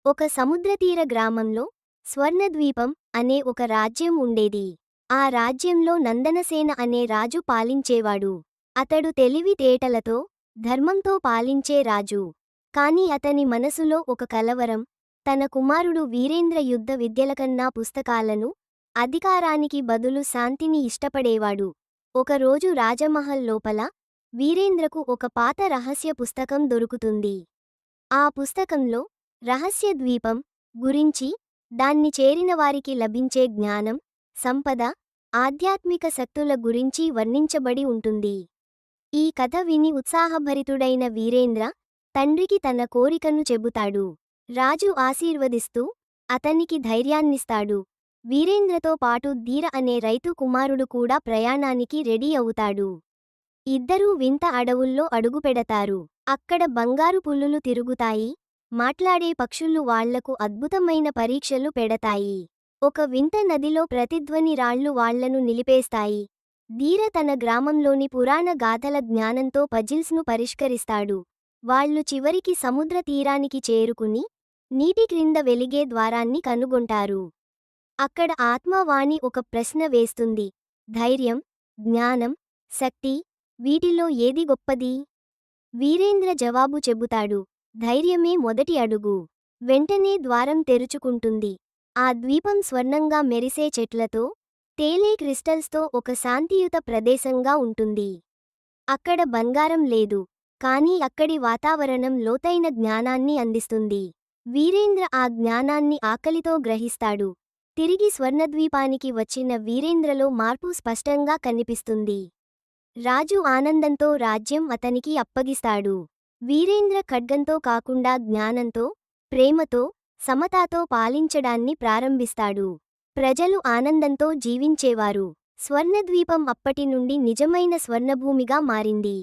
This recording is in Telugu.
ఒక సముద్రతీర గ్రామంలో స్వర్ణద్వీపం అనే ఒక రాజ్యం ఉండేది. ఆ రాజ్యంలో నందనసేన అనే రాజు పాలించేవాడు. అతడు తెలివితేటలతో, ధర్మంతో పాలించే రాజు. కాని అతని మనసులో ఒక కలవరం. తన కుమారుడు వీరేంద్ర యుద్ధ విద్యలకన్నా పుస్తకాలను, అధికారానికి బదులు శాంతిని ఇష్టపడేవాడు. ఒకరోజు రాజమహల్ లోపల వీరేంద్రకు ఒక పాత రహస్య పుస్తకం దొరుకుతుంది. ఆ పుస్తకంలో రహస్య ద్వీపం గురించి, దాన్ని చేరినవారికి లభించే జ్ఞానం, సంపద, ఆధ్యాత్మిక శక్తుల గురించి వర్ణించబడి ఉంటుంది. ఈ కథ విని ఉత్సాహభరితుడైన వీరేంద్ర తండ్రికి తన కోరికను చెబుతాడు. రాజు ఆశీర్వదిస్తూ అతనికి ధైర్యాన్నిస్తాడు. వీరేంద్రతో పాటు ధీర అనే రైతు కుమారుడు కూడా ప్రయాణానికి రెడీ అవుతాడు. ఇద్దరూ వింత అడవుల్లో అడుగుపెడతారు. అక్కడ బంగారు పులులు తిరుగుతాయి. మాట్లాడే పక్షులు వాళ్లకు అద్భుతమైన పరీక్షలు పెడతాయి. ఒక వింత నదిలో ప్రతిధ్వని రాళ్లు వాళ్లను నిలిపేస్తాయి. ధీర తన గ్రామంలోని పురాణ గాథల జ్ఞానంతో పజిల్స్ను పరిష్కరిస్తాడు. వాళ్లు చివరికి సముద్ర తీరానికి చేరుకుని, నీటి క్రింద వెలిగే ద్వారాన్ని కనుగొంటారు. అక్కడ ఆత్మవాణి ఒక ప్రశ్న వేస్తుంది. ధైర్యం, జ్ఞానం, శక్తి, వీటిలో ఏది గొప్పది? వీరేంద్ర జవాబు చెబుతాడు. ధైర్యమే మొదటి అడుగు. వెంటనే ద్వారం తెరుచుకుంటుంది. ఆ ద్వీపం స్వర్ణంగా మెరిసే చెట్లతో, తేలే క్రిస్టల్స్తో ఒక శాంతియుత ప్రదేశంగా ఉంటుంది. అక్కడ బంగారం లేదు, కానీ అక్కడి వాతావరణం లోతైన జ్ఞానాన్ని అందిస్తుంది. వీరేంద్ర ఆ జ్ఞానాన్ని ఆకలితో గ్రహిస్తాడు. తిరిగి స్వర్ణద్వీపానికి వచ్చిన వీరేంద్రలో మార్పు స్పష్టంగా కనిపిస్తుంది. రాజు ఆనందంతో రాజ్యం అతనికి అప్పగిస్తాడు. వీరేంద్ర ఖడ్గంతో కాకుండా జ్ఞానంతో, ప్రేమతో, సమతాతో పాలించడాన్ని ప్రారంభిస్తాడు. ప్రజలు ఆనందంతో జీవించేవారు. స్వర్ణద్వీపం అప్పటి నుండి నిజమైన స్వర్ణభూమిగా మారింది.